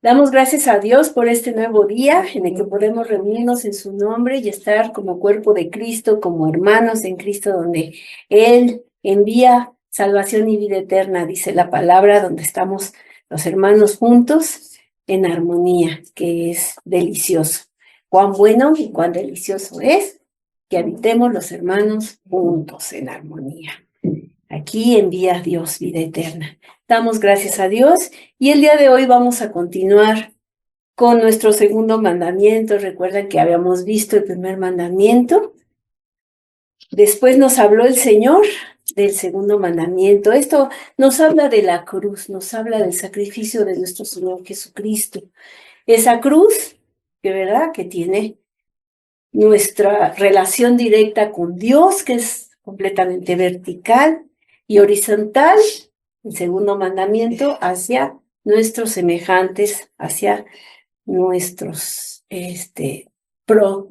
Damos gracias a Dios por este nuevo día en el que podemos reunirnos en su nombre y estar como cuerpo de Cristo, como hermanos en Cristo, donde Él envía salvación y vida eterna, dice la palabra, donde estamos los hermanos juntos en armonía, que es delicioso. Cuán bueno y cuán delicioso es que habitemos los hermanos juntos en armonía. Aquí envía Dios vida eterna. Damos gracias a Dios y el día de hoy vamos a continuar con nuestro segundo mandamiento. Recuerdan que habíamos visto el primer mandamiento. Después nos habló el Señor del segundo mandamiento. Esto nos habla de la cruz, nos habla del sacrificio de nuestro Señor Jesucristo. Esa cruz, que tiene nuestra relación directa con Dios, que es completamente vertical y horizontal, el segundo mandamiento, hacia nuestros semejantes, hacia nuestros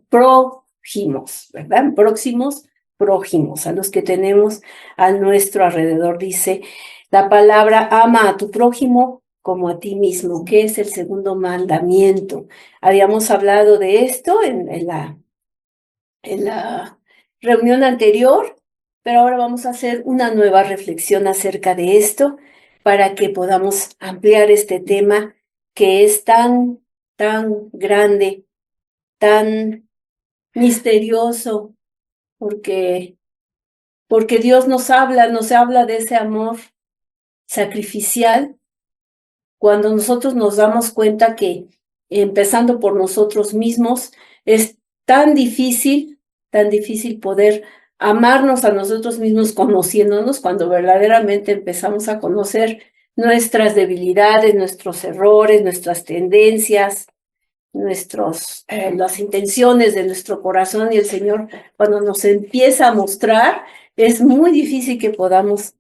prójimos, ¿verdad? Prójimos, a los que tenemos a nuestro alrededor. Dice la palabra, ama a tu prójimo como a ti mismo, que es el segundo mandamiento. Habíamos hablado de esto en la reunión anterior, pero ahora vamos a hacer una nueva reflexión acerca de esto para que podamos ampliar este tema que es tan grande, tan misterioso, porque Dios nos habla de ese amor sacrificial cuando nosotros nos damos cuenta que, empezando por nosotros mismos, es tan difícil poder amarnos a nosotros mismos conociéndonos, cuando verdaderamente empezamos a conocer nuestras debilidades, nuestros errores, nuestras tendencias, las intenciones de nuestro corazón, y el Señor, cuando nos empieza a mostrar, es muy difícil que podamos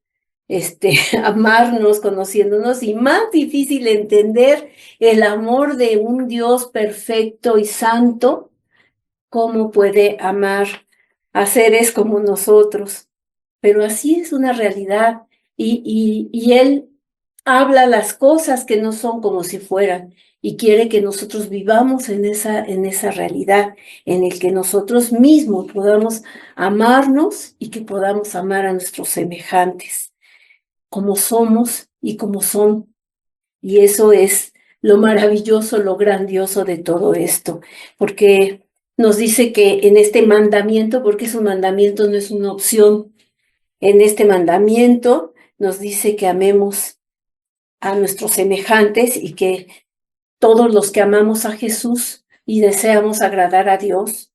amarnos conociéndonos, y más difícil entender el amor de un Dios perfecto y santo, cómo puede amar a seres como nosotros. Pero así es una realidad, y Él habla las cosas que no son como si fueran, y quiere que nosotros vivamos en esa realidad, en el que nosotros mismos podamos amarnos y que podamos amar a nuestros semejantes, como somos y como son. Y eso es lo maravilloso, lo grandioso de todo esto, porque nos dice que en este mandamiento, porque es un mandamiento, no es una opción, en este mandamiento nos dice que amemos a nuestros semejantes, y que todos los que amamos a Jesús y deseamos agradar a Dios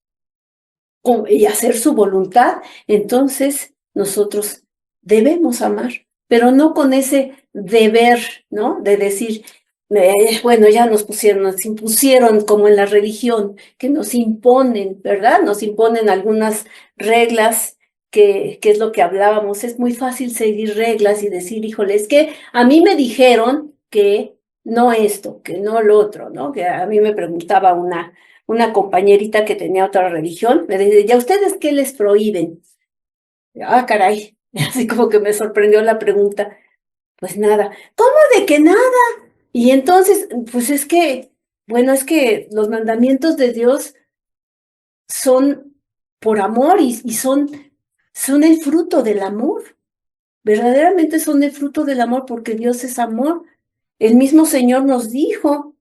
y hacer su voluntad, entonces nosotros debemos amar, pero no con ese deber, ¿no? De decir, bueno, ya nos impusieron, como en la religión, que nos imponen, ¿verdad? Nos imponen algunas reglas, que es lo que hablábamos. Es muy fácil seguir reglas y decir, híjole, es que a mí me dijeron que no esto, que no lo otro, ¿no? Que a mí me preguntaba una compañerita que tenía otra religión, me decía, ¿y a ustedes qué les prohíben? Ah, caray, así como que me sorprendió la pregunta. Pues nada. ¿Cómo de que nada? Y entonces, pues es que los mandamientos de Dios son por amor, y son el fruto del amor. Verdaderamente son el fruto del amor, porque Dios es amor. El mismo Señor nos dijo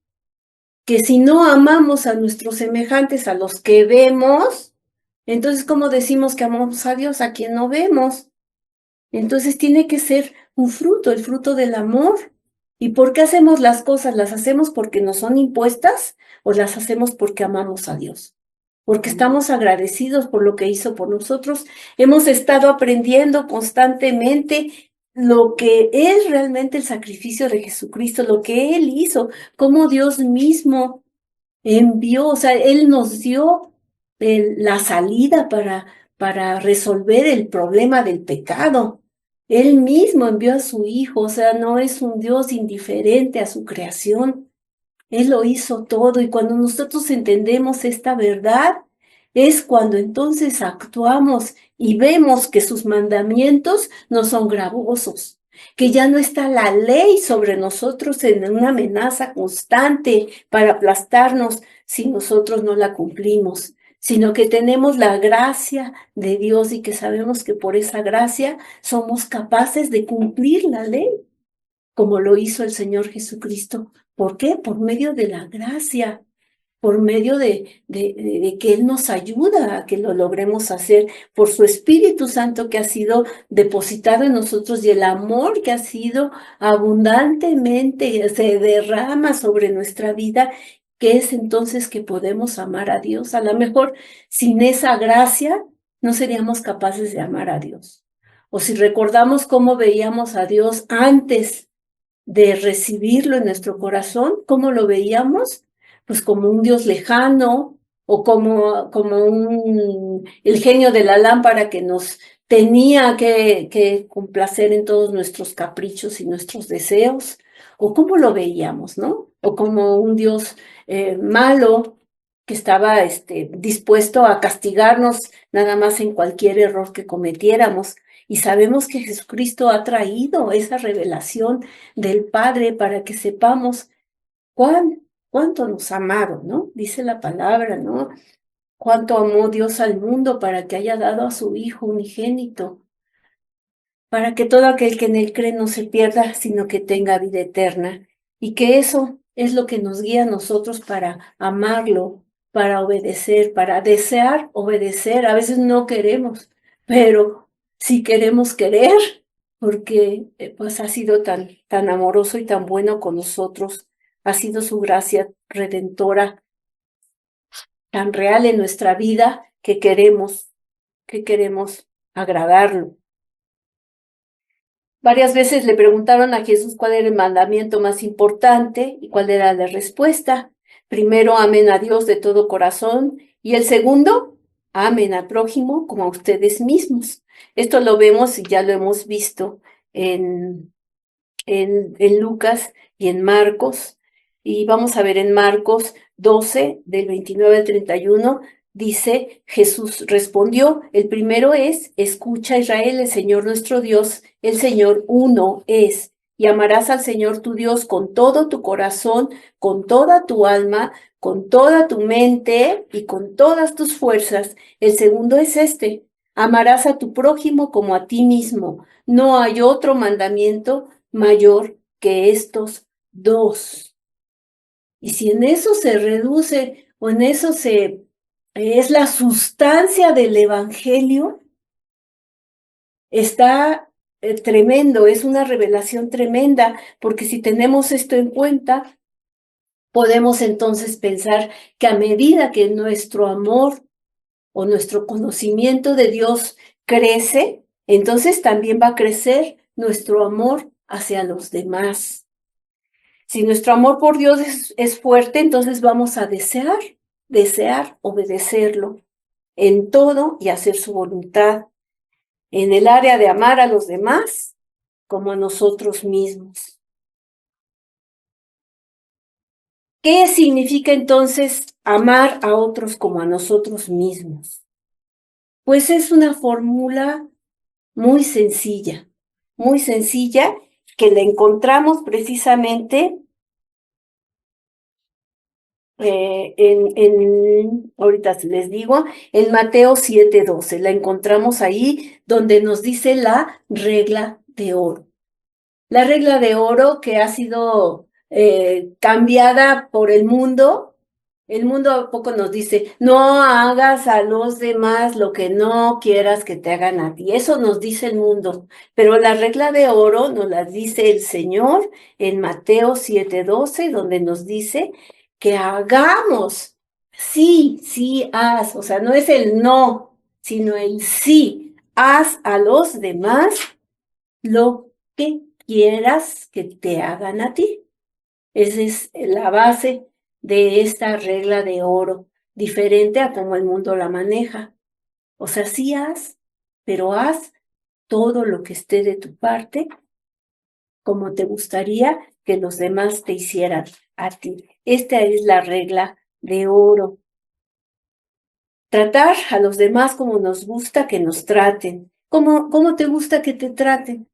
que si no amamos a nuestros semejantes, a los que vemos, entonces, ¿cómo decimos que amamos a Dios a quien no vemos? Entonces tiene que ser un fruto, el fruto del amor. ¿Y por qué hacemos las cosas? ¿Las hacemos porque nos son impuestas, o las hacemos porque amamos a Dios? Porque estamos agradecidos por lo que hizo por nosotros. Hemos estado aprendiendo constantemente lo que es realmente el sacrificio de Jesucristo, lo que Él hizo, cómo Dios mismo envió, o sea, Él nos dio la salida para resolver el problema del pecado. Él mismo envió a su Hijo, o sea, no es un Dios indiferente a su creación. Él lo hizo todo, y cuando nosotros entendemos esta verdad, es cuando entonces actuamos y vemos que sus mandamientos no son gravosos, que ya no está la ley sobre nosotros en una amenaza constante para aplastarnos si nosotros no la cumplimos, sino que tenemos la gracia de Dios y que sabemos que por esa gracia somos capaces de cumplir la ley, como lo hizo el Señor Jesucristo. ¿Por qué? Por medio de la gracia, por medio de que Él nos ayuda a que lo logremos hacer, por su Espíritu Santo que ha sido depositado en nosotros y el amor que ha sido abundantemente, se derrama sobre nuestra vida, que es entonces que podemos amar a Dios. A lo mejor sin esa gracia no seríamos capaces de amar a Dios. O si recordamos cómo veíamos a Dios antes de recibirlo en nuestro corazón, ¿cómo lo veíamos? Pues como un Dios lejano o como el genio de la lámpara que nos tenía que complacer en todos nuestros caprichos y nuestros deseos, o cómo lo veíamos, ¿no? O como un Dios malo que estaba dispuesto a castigarnos nada más en cualquier error que cometiéramos. Y sabemos que Jesucristo ha traído esa revelación del Padre para que sepamos cuánto nos amaron, ¿no? Dice la palabra, ¿no? Cuánto amó Dios al mundo para que haya dado a su Hijo unigénito, para que todo aquel que en él cree no se pierda, sino que tenga vida eterna. Y que eso es lo que nos guía a nosotros para amarlo, para obedecer, para desear obedecer. A veces no queremos, pero si queremos querer, porque pues ha sido tan amoroso y tan bueno con nosotros, ha sido su gracia redentora tan real en nuestra vida que queremos agradarlo. Varias veces le preguntaron a Jesús cuál era el mandamiento más importante y cuál era la respuesta. Primero, amen a Dios de todo corazón, y el segundo, amen al prójimo como a ustedes mismos. Esto lo vemos y ya lo hemos visto en, en Lucas y en Marcos. Y vamos a ver en Marcos 12, del 29 al 31, dice, Jesús respondió, el primero es, escucha Israel, el Señor nuestro Dios, el Señor uno es, y amarás al Señor tu Dios con todo tu corazón, con toda tu alma, con toda tu mente y con todas tus fuerzas. El segundo es este, amarás a tu prójimo como a ti mismo. No hay otro mandamiento mayor que estos dos. Y si en eso se reduce o en eso es la sustancia del evangelio, está tremendo, es una revelación tremenda, porque si tenemos esto en cuenta, podemos entonces pensar que a medida que nuestro amor o nuestro conocimiento de Dios crece, entonces también va a crecer nuestro amor hacia los demás. Si nuestro amor por Dios es fuerte, entonces vamos a desear obedecerlo en todo y hacer su voluntad, en el área de amar a los demás como a nosotros mismos. ¿Qué significa entonces amar a otros como a nosotros mismos? Pues es una fórmula muy sencilla, que la encontramos precisamente ahorita les digo, en Mateo 7:12, la encontramos ahí donde nos dice la regla de oro. La regla de oro que ha sido cambiada por el mundo a poco nos dice, no hagas a los demás lo que no quieras que te hagan a ti. Eso nos dice el mundo, pero la regla de oro nos la dice el Señor en Mateo 7:12, donde nos dice que hagamos, sí, haz, o sea, no es el no, sino el sí, haz a los demás lo que quieras que te hagan a ti. Esa es la base de esta regla de oro, diferente a cómo el mundo la maneja. O sea, sí haz, pero haz todo lo que esté de tu parte como te gustaría que los demás te hicieran a ti. Esta es la regla de oro. Tratar a los demás como nos gusta que nos traten. ¿Cómo te gusta que te traten?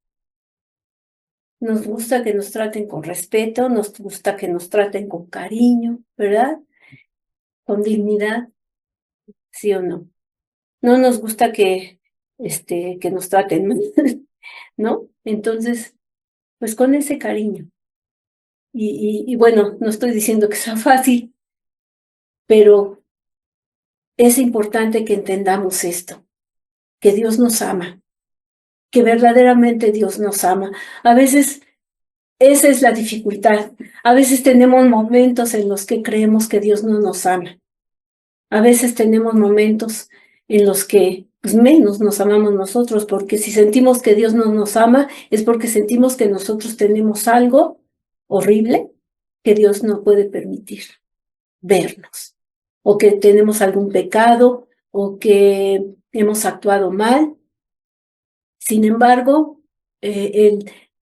nos gusta que nos traten con respeto, nos gusta que nos traten con cariño, ¿verdad? Con dignidad, ¿sí o no? No nos gusta que nos traten mal, ¿no? Entonces, pues con ese cariño. Y bueno, no estoy diciendo que sea fácil, pero es importante que entendamos esto, que Dios nos ama, que verdaderamente Dios nos ama. A veces esa es la dificultad. A veces tenemos momentos en los que creemos que Dios no nos ama. A veces tenemos momentos en los que pues, menos nos amamos nosotros, porque si sentimos que Dios no nos ama, es porque sentimos que nosotros tenemos algo horrible que Dios no puede permitir vernos, o que tenemos algún pecado, o que hemos actuado mal. Sin embargo,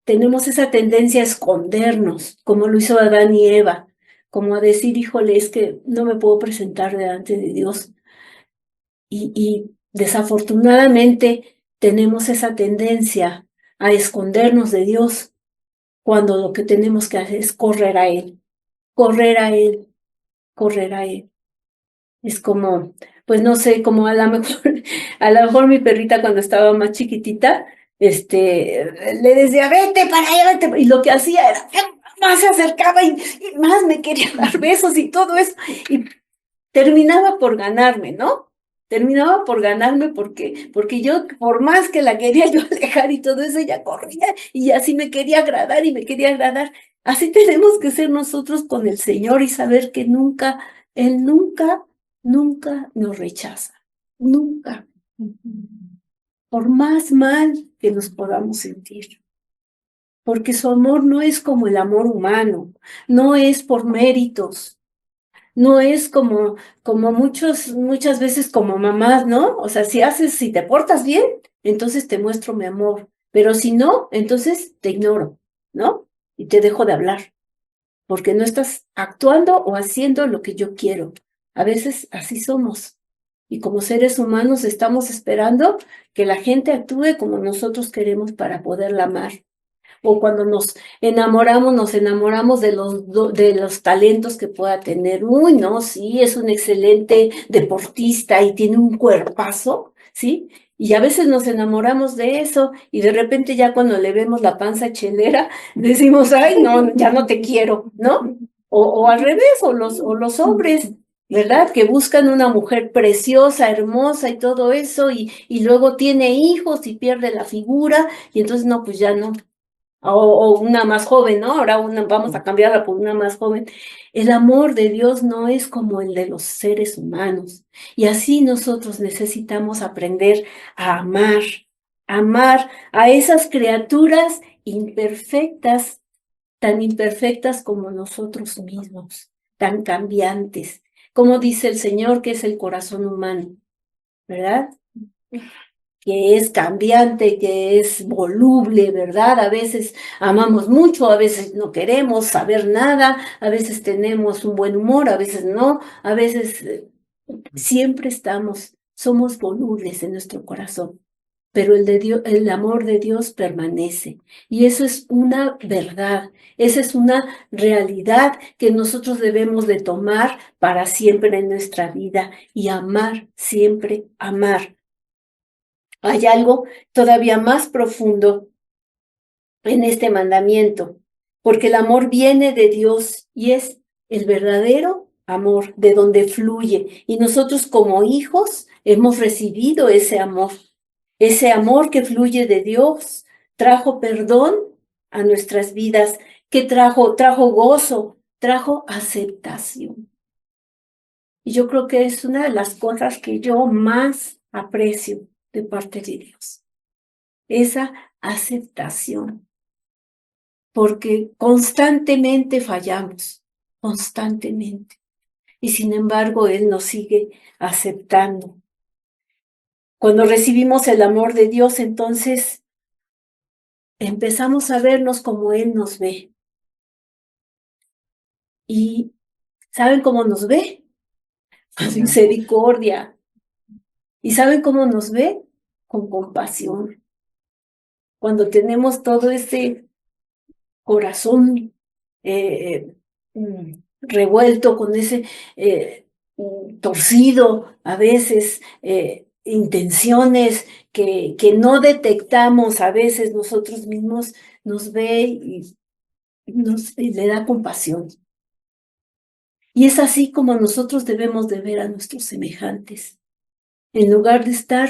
tenemos esa tendencia a escondernos, como lo hizo Adán y Eva, como a decir, híjole, es que no me puedo presentar delante de Dios. Y desafortunadamente tenemos esa tendencia a escondernos de Dios cuando lo que tenemos que hacer es correr a Él, correr a Él, correr a Él. Es como, pues no sé, como a lo mejor mi perrita cuando estaba más chiquitita, le decía, vete para allá, vete, y lo que hacía era, más se acercaba y más me quería dar besos y todo eso, y terminaba por ganarme, ¿no? Terminaba por ganarme porque yo, por más que la quería yo alejar y todo eso, ella corría y así me quería agradar y me quería agradar. Así tenemos que ser nosotros con el Señor y saber que nunca, Él nunca, nunca nos rechaza. Nunca. Por más mal que nos podamos sentir. Porque su amor no es como el amor humano, no es por méritos. No es como muchas veces como mamás, ¿no? O sea, si te portas bien, entonces te muestro mi amor. Pero si no, entonces te ignoro, ¿no? Y te dejo de hablar, porque no estás actuando o haciendo lo que yo quiero. A veces así somos. Y como seres humanos estamos esperando que la gente actúe como nosotros queremos para poderla amar. O cuando nos enamoramos de los talentos que pueda tener. Uy, no, sí, es un excelente deportista y tiene un cuerpazo, ¿sí? Y a veces nos enamoramos de eso y de repente ya cuando le vemos la panza chelera, decimos, ay, no, ya no te quiero, ¿no? O al revés, o los hombres, ¿verdad? Que buscan una mujer preciosa, hermosa y todo eso, y luego tiene hijos y pierde la figura, y entonces no, pues ya no. O una más joven, ¿no? Ahora vamos a cambiarla por una más joven. El amor de Dios no es como el de los seres humanos. Y así nosotros necesitamos aprender a amar a esas criaturas imperfectas, tan imperfectas como nosotros mismos, tan cambiantes, como dice el Señor, que es el corazón humano, ¿verdad? Que es cambiante, que es voluble, ¿verdad? A veces amamos mucho, a veces no queremos saber nada, a veces tenemos un buen humor, a veces no, a veces siempre somos volubles en nuestro corazón, pero el amor de Dios permanece. Y eso es una verdad, esa es una realidad que nosotros debemos de tomar para siempre en nuestra vida y amar, siempre amar. Hay algo todavía más profundo en este mandamiento, porque el amor viene de Dios y es el verdadero amor de donde fluye. Y nosotros como hijos hemos recibido ese amor que fluye de Dios, trajo perdón a nuestras vidas, que trajo gozo, trajo aceptación. Y yo creo que es una de las cosas que yo más aprecio de parte de Dios, esa aceptación, porque constantemente fallamos, constantemente, y sin embargo Él nos sigue aceptando. Cuando recibimos el amor de Dios, entonces empezamos a vernos como Él nos ve. ¿Y saben cómo nos ve? Con misericordia. ¿Y saben cómo nos ve? Con compasión. Cuando tenemos todo ese corazón revuelto, con ese torcido, a veces intenciones que no detectamos a veces nosotros mismos, nos ve y le da compasión. Y es así como nosotros debemos de ver a nuestros semejantes. En lugar de estar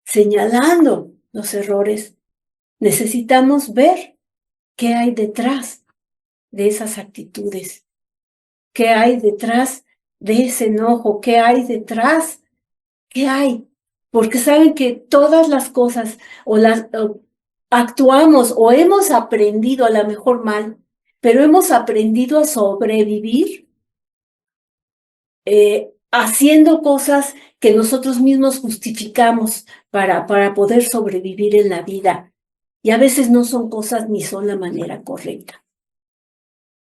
señalando los errores, necesitamos ver qué hay detrás de esas actitudes, qué hay detrás de ese enojo, qué hay detrás, qué hay. Porque saben que todas las cosas o actuamos o hemos aprendido, a lo mejor mal, pero hemos aprendido a sobrevivir haciendo cosas que nosotros mismos justificamos para poder sobrevivir en la vida. Y a veces no son cosas ni son la manera correcta,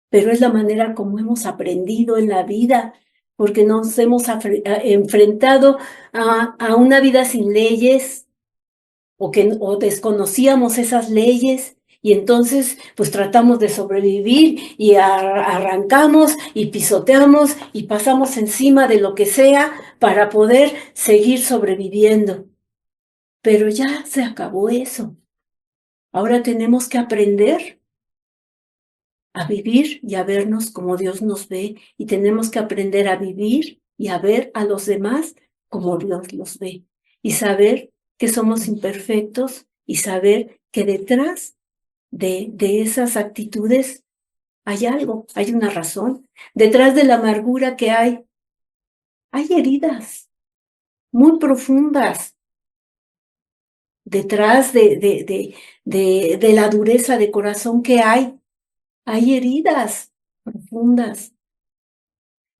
pero es la manera como hemos aprendido en la vida, porque nos hemos enfrentado a una vida sin leyes o desconocíamos esas leyes. Y entonces, pues tratamos de sobrevivir y arrancamos y pisoteamos y pasamos encima de lo que sea para poder seguir sobreviviendo. Pero ya se acabó eso. Ahora tenemos que aprender a vivir y a vernos como Dios nos ve, y tenemos que aprender a vivir y a ver a los demás como Dios los ve, y saber que somos imperfectos y saber que detrás de esas actitudes hay algo, hay una razón. Detrás de la amargura que hay heridas muy profundas. Detrás de la dureza de corazón que hay heridas profundas.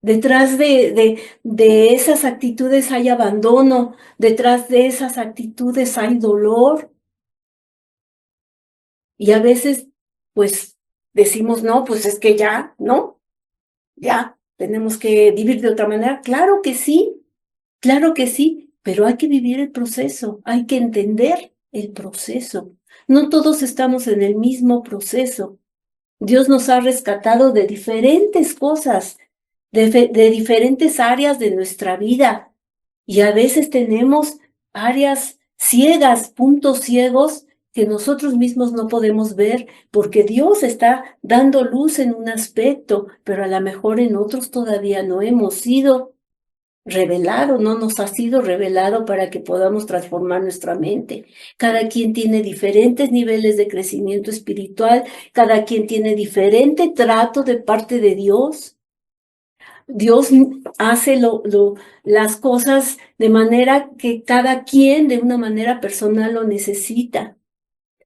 Detrás de esas actitudes hay abandono, detrás de esas actitudes hay dolor. Y a veces, pues, decimos, no, pues es que ya, ¿no? Ya, tenemos que vivir de otra manera. Claro que sí, pero hay que vivir el proceso, hay que entender el proceso. No todos estamos en el mismo proceso. Dios nos ha rescatado de diferentes cosas, de diferentes áreas de nuestra vida. Y a veces tenemos áreas ciegas, puntos ciegos que nosotros mismos no podemos ver porque Dios está dando luz en un aspecto, pero a lo mejor en otros todavía no hemos sido revelado, no nos ha sido revelado para que podamos transformar nuestra mente. Cada quien tiene diferentes niveles de crecimiento espiritual, cada quien tiene diferente trato de parte de Dios. Dios hace las cosas de manera que cada quien de una manera personal lo necesita.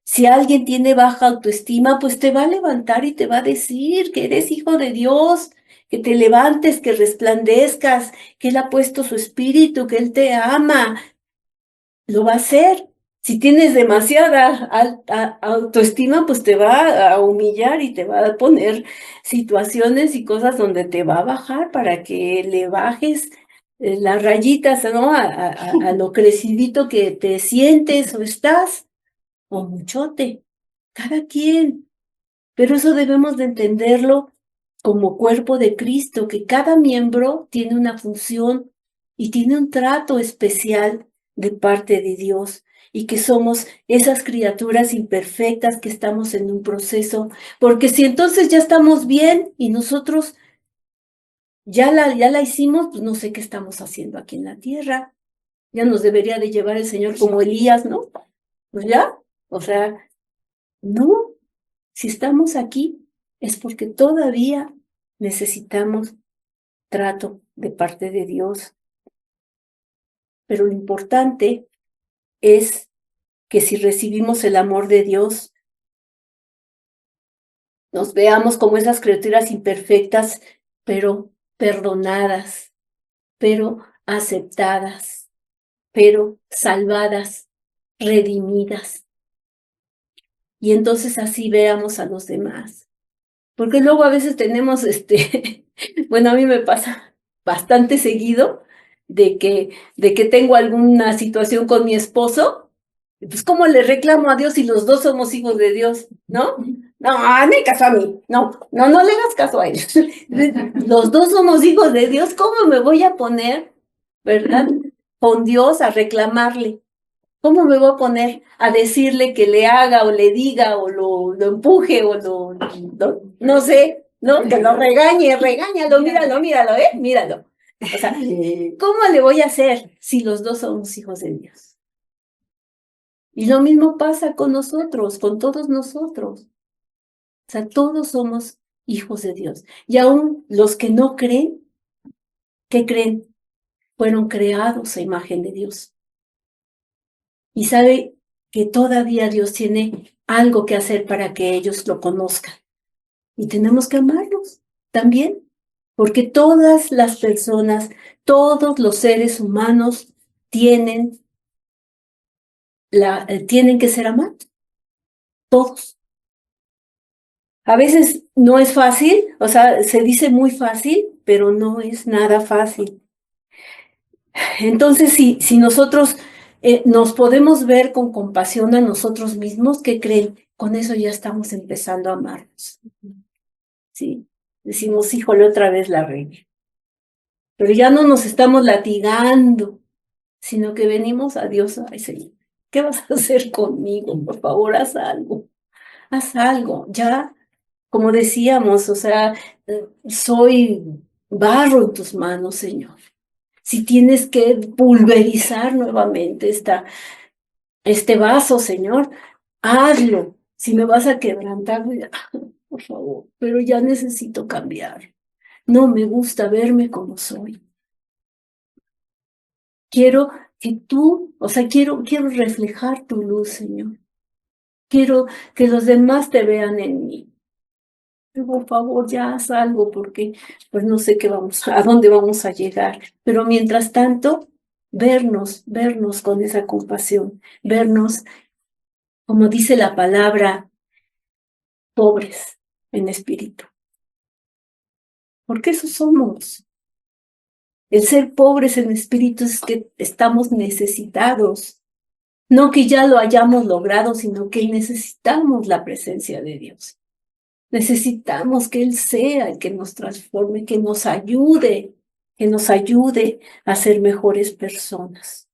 Si alguien tiene baja autoestima, pues te va a levantar y te va a decir que eres hijo de Dios, que te levantes, que resplandezcas, que Él ha puesto su espíritu, que Él te ama. Lo va a hacer. Si tienes demasiada autoestima, pues te va a humillar y te va a poner situaciones y cosas donde te va a bajar para que le bajes las rayitas, ¿no? A lo crecidito que te sientes o estás, o muchote, cada quien. Pero eso debemos de entenderlo como cuerpo de Cristo, que cada miembro tiene una función y tiene un trato especial de parte de Dios, y que somos esas criaturas imperfectas que estamos en un proceso, porque si entonces ya estamos bien y nosotros ya la hicimos, pues no sé qué estamos haciendo aquí en la tierra. Ya nos debería de llevar el Señor como Elías, ¿no? Pues ya, o sea, no, si estamos aquí es porque todavía necesitamos trato de parte de Dios. Pero lo importante es que si recibimos el amor de Dios, nos veamos como esas criaturas imperfectas, pero perdonadas, pero aceptadas, pero salvadas, redimidas. Y entonces así veamos a los demás. Porque luego a veces tenemos, bueno, a mí me pasa bastante seguido de que tengo alguna situación con mi esposo, pues ¿cómo le reclamo a Dios si los dos somos hijos de Dios, no? No, hazme caso a mí. No le hagas caso a él. Los dos somos hijos de Dios. ¿Cómo me voy a poner, verdad, con Dios a reclamarle? ¿Cómo me voy a poner a decirle que le haga o le diga o lo empuje o no sé, ¿no? Que lo regáñalo, míralo, míralo. O sea, ¿cómo le voy a hacer si los dos somos hijos de Dios? Y lo mismo pasa con nosotros, con todos nosotros. O sea, todos somos hijos de Dios. Y aún los que no creen, ¿qué creen? Fueron creados a imagen de Dios. Y sabe que todavía Dios tiene algo que hacer para que ellos lo conozcan. Y tenemos que amarlos también, porque todas las personas, todos los seres humanos tienen que ser amados, todos. A veces no es fácil, o sea, se dice muy fácil, pero no es nada fácil. Entonces, si nosotros nos podemos ver con compasión a nosotros mismos, ¿qué creen? Con eso ya estamos empezando a amarnos. ¿Sí? Decimos, híjole, otra vez la regué. Pero ya no nos estamos latigando, sino que venimos a Dios, ay Señor, ¿qué vas a hacer conmigo? Por favor, haz algo. Ya, como decíamos, o sea, soy barro en tus manos, Señor. Si tienes que pulverizar nuevamente este vaso, Señor, hazlo. Si me vas a quebrantar, por favor, pero ya necesito cambiar. No me gusta verme como soy. Quiero que tú, o sea, quiero reflejar tu luz, Señor. Quiero que los demás te vean en mí. Por favor, ya haz algo porque pues no sé a dónde vamos a llegar. Pero mientras tanto, vernos con esa compasión, vernos, como dice la palabra, pobres en espíritu. Porque eso somos. El ser pobres en espíritu es que estamos necesitados. No que ya lo hayamos logrado, sino que necesitamos la presencia de Dios. Necesitamos que Él sea el que nos transforme, que nos ayude a ser mejores personas.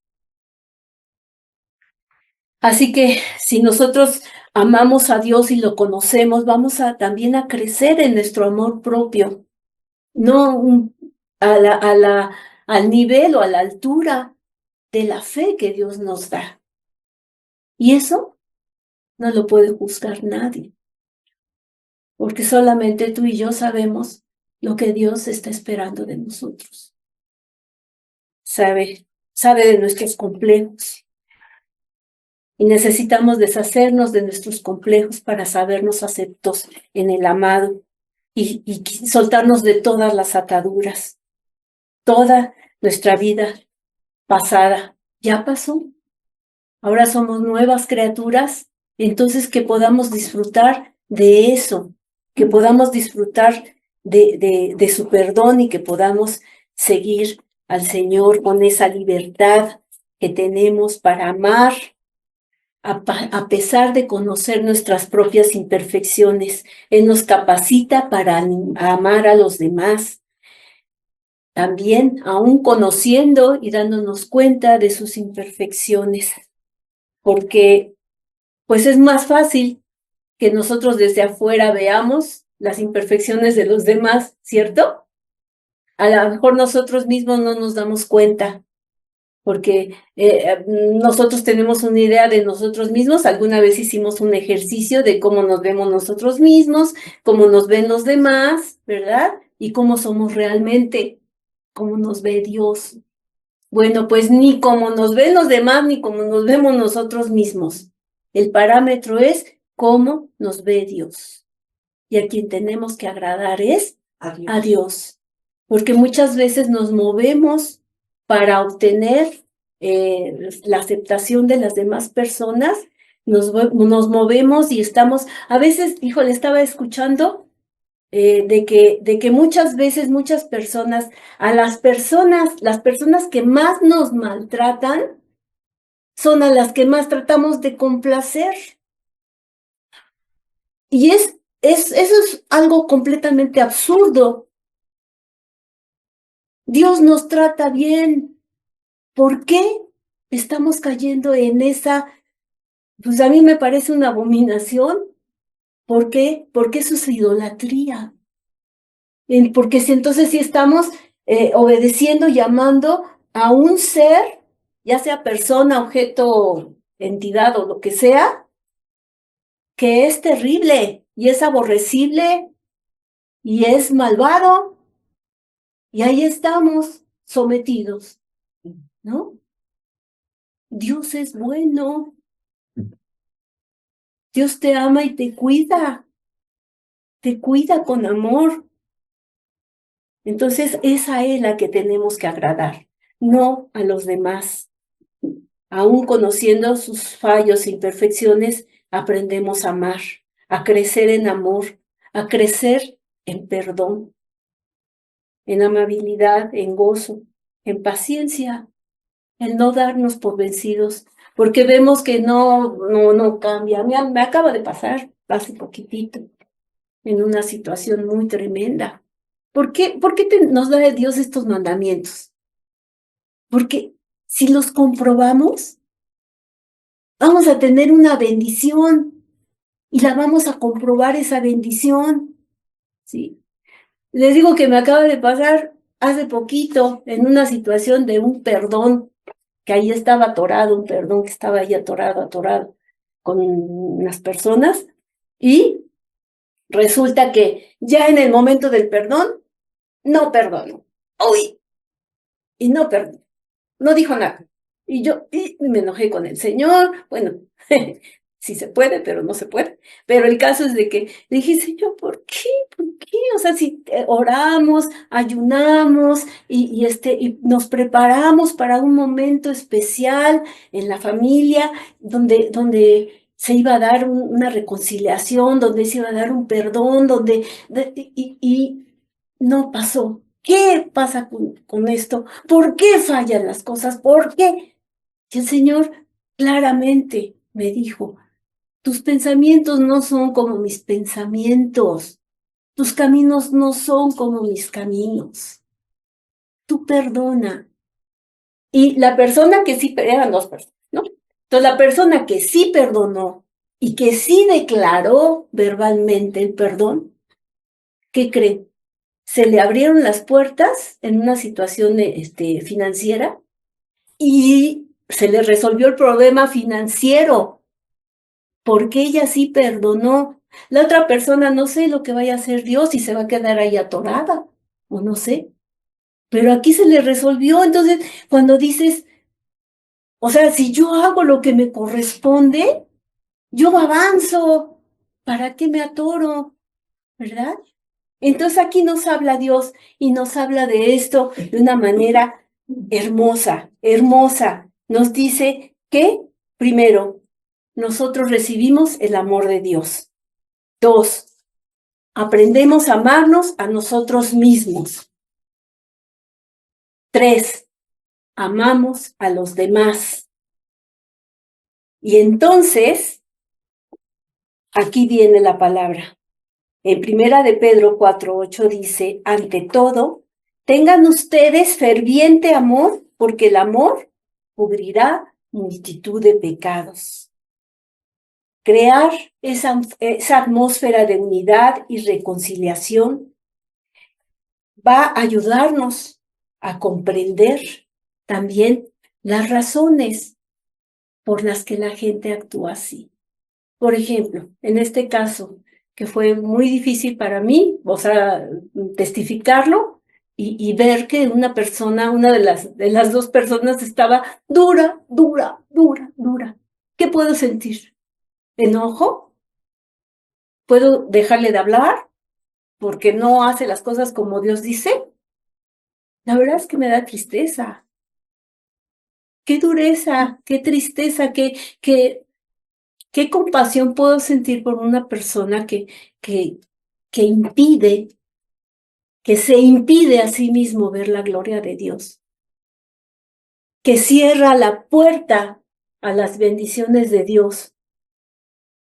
Así que si nosotros amamos a Dios y lo conocemos, vamos también a crecer en nuestro amor propio, no al nivel o a la altura de la fe que Dios nos da. Y eso no lo puede juzgar nadie, porque solamente tú y yo sabemos lo que Dios está esperando de nosotros. Sabe de nuestros complejos. Y necesitamos deshacernos de nuestros complejos para sabernos aceptos en el amado y soltarnos de todas las ataduras. Toda nuestra vida pasada ya pasó. Ahora somos nuevas criaturas, entonces que podamos disfrutar de eso, que podamos disfrutar de su perdón y que podamos seguir al Señor con esa libertad que tenemos para amar, a pesar de conocer nuestras propias imperfecciones. Él nos capacita para amar a los demás. También, aún conociendo y dándonos cuenta de sus imperfecciones, porque pues es más fácil que nosotros desde afuera veamos las imperfecciones de los demás, ¿cierto? A lo mejor nosotros mismos no nos damos cuenta, porque nosotros tenemos una idea de nosotros mismos. Alguna vez hicimos un ejercicio de cómo nos vemos nosotros mismos, cómo nos ven los demás, ¿verdad? Y cómo somos realmente, cómo nos ve Dios. Bueno, pues ni cómo nos ven los demás, ni cómo nos vemos nosotros mismos. El parámetro es cómo nos ve Dios. Y a quien tenemos que agradar es a Dios. Porque muchas veces nos movemos para obtener la aceptación de las demás personas, nos movemos y estamos, a veces, híjole, estaba escuchando de que muchas veces muchas personas, las personas que más nos maltratan, son a las que más tratamos de complacer. Y es eso es algo completamente absurdo. Dios nos trata bien. ¿Por qué estamos cayendo en esa? Pues a mí me parece una abominación. ¿Por qué? Porque eso es idolatría. Porque si entonces sí estamos obedeciendo, llamando a un ser, ya sea persona, objeto, entidad o lo que sea, que es terrible y es aborrecible y es malvado, y ahí estamos sometidos, ¿no? Dios es bueno, Dios te ama y te cuida con amor. Entonces es a Él a que tenemos que agradar, no a los demás. Aún conociendo sus fallos e imperfecciones, aprendemos a amar, a crecer en amor, a crecer en perdón, en amabilidad, en gozo, en paciencia, en no darnos por vencidos, porque vemos que no cambia. Me acaba de pasar hace poquitito en una situación muy tremenda. ¿Por qué nos da Dios estos mandamientos? Porque si los comprobamos, vamos a tener una bendición y la vamos a comprobar esa bendición, ¿sí? Les digo que me acaba de pasar hace poquito en una situación de un perdón, que ahí estaba atorado, un perdón que estaba ahí atorado con unas personas, y resulta que ya en el momento del perdón, no perdono. Uy, y no perdonó. No dijo nada. Y me enojé con el Señor. Bueno, sí se puede, pero no se puede. Pero el caso es de que le dije, Señor, ¿por qué? ¿Por qué? O sea, si oramos, ayunamos y nos preparamos para un momento especial en la familia donde se iba a dar una reconciliación, donde se iba a dar un perdón, y no pasó. ¿Qué pasa con esto? ¿Por qué fallan las cosas? ¿Por qué? Y el Señor claramente me dijo, tus pensamientos no son como mis pensamientos, tus caminos no son como mis caminos. Tú perdona. Y la persona que sí, eran dos personas, ¿no? Entonces la persona que sí perdonó y que sí declaró verbalmente el perdón, ¿qué cree? Se le abrieron las puertas en una situación financiera y se le resolvió el problema financiero porque ella sí perdonó. La otra persona no sé lo que vaya a hacer Dios y se va a quedar ahí atorada o no sé, pero aquí se le resolvió. Entonces, cuando dices, o sea, si yo hago lo que me corresponde, yo avanzo. ¿Para qué me atoro? ¿Verdad? Entonces aquí nos habla Dios y nos habla de esto de una manera hermosa, hermosa. Nos dice que, primero, nosotros recibimos el amor de Dios. Dos, aprendemos a amarnos a nosotros mismos. Tres, amamos a los demás. Y entonces, aquí viene la palabra. En Primera de Pedro 4:8 dice, ante todo, tengan ustedes ferviente amor, porque el amor cubrirá multitud de pecados. Crear esa atmósfera de unidad y reconciliación va a ayudarnos a comprender también las razones por las que la gente actúa así. Por ejemplo, en este caso, que fue muy difícil para mí, o sea, testificarlo y ver que una persona, una de las dos personas estaba dura. ¿Qué puedo sentir? ¿Enojo? ¿Puedo dejarle de hablar porque no hace las cosas como Dios dice? La verdad es que me da tristeza. Qué dureza, qué tristeza, qué compasión puedo sentir por una persona que, que impide, que se impide a sí mismo ver la gloria de Dios, que cierra la puerta a las bendiciones de Dios,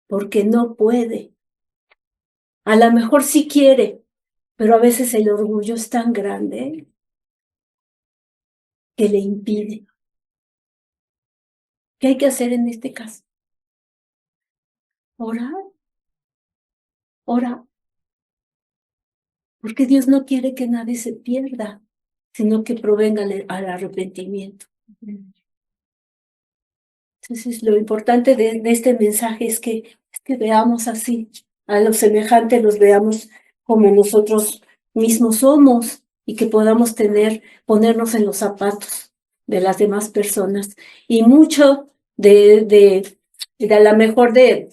porque no puede. A lo mejor sí quiere, pero a veces el orgullo es tan grande que le impide. ¿Qué hay que hacer en este caso? Orar, orar, porque Dios no quiere que nadie se pierda, sino que provenga al arrepentimiento. Entonces, lo importante de este mensaje es que veamos así, a los semejantes los veamos como nosotros mismos somos y que podamos ponernos en los zapatos de las demás personas. Y mucho de a lo mejor del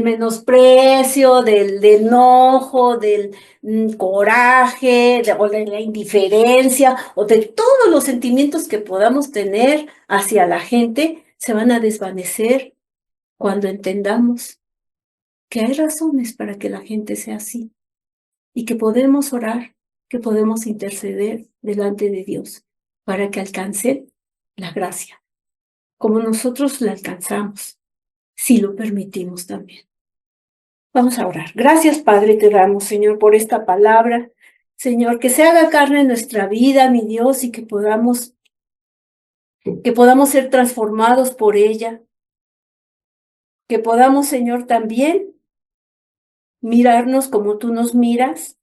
menosprecio, del enojo, del coraje, o de la indiferencia, o de todos los sentimientos que podamos tener hacia la gente, se van a desvanecer cuando entendamos que hay razones para que la gente sea así y que podemos orar, que podemos interceder delante de Dios para que alcance la gracia, como nosotros la alcanzamos, si lo permitimos también. Vamos a orar. Gracias, Padre, te damos, Señor, por esta palabra. Señor, que se haga carne en nuestra vida, mi Dios, y que podamos ser transformados por ella. Que podamos, Señor, también mirarnos como tú nos miras.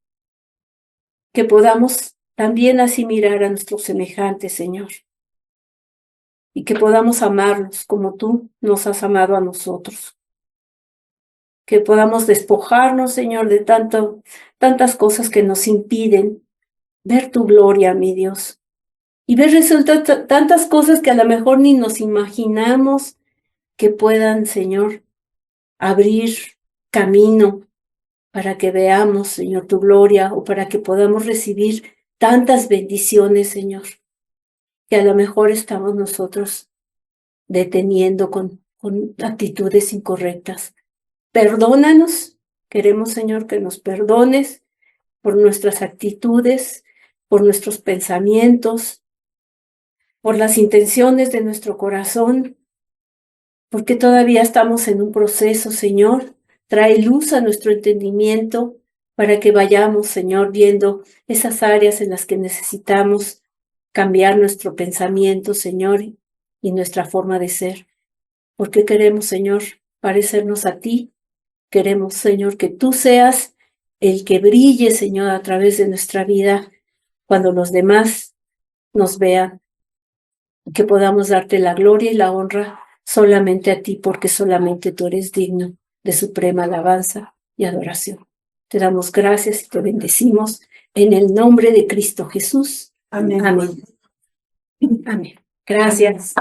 Que podamos también así mirar a nuestros semejantes, Señor. Y que podamos amarlos como tú nos has amado a nosotros. Que podamos despojarnos, Señor, de tantas cosas que nos impiden ver tu gloria, mi Dios. Y ver resulta tantas cosas que a lo mejor ni nos imaginamos que puedan, Señor, abrir camino para que veamos, Señor, tu gloria o para que podamos recibir tantas bendiciones, Señor, que a lo mejor estamos nosotros deteniendo con actitudes incorrectas. Perdónanos, queremos, Señor, que nos perdones por nuestras actitudes, por nuestros pensamientos, por las intenciones de nuestro corazón, porque todavía estamos en un proceso, Señor. Trae luz a nuestro entendimiento para que vayamos, Señor, viendo esas áreas en las que necesitamos cambiar nuestro pensamiento, Señor, y nuestra forma de ser. Porque queremos, Señor, parecernos a ti. Queremos, Señor, que tú seas el que brille, Señor, a través de nuestra vida cuando los demás nos vean. Que podamos darte la gloria y la honra solamente a ti, porque solamente tú eres digno de suprema alabanza y adoración. Te damos gracias y te bendecimos en el nombre de Cristo Jesús. Amén. Amén. Amén. Gracias.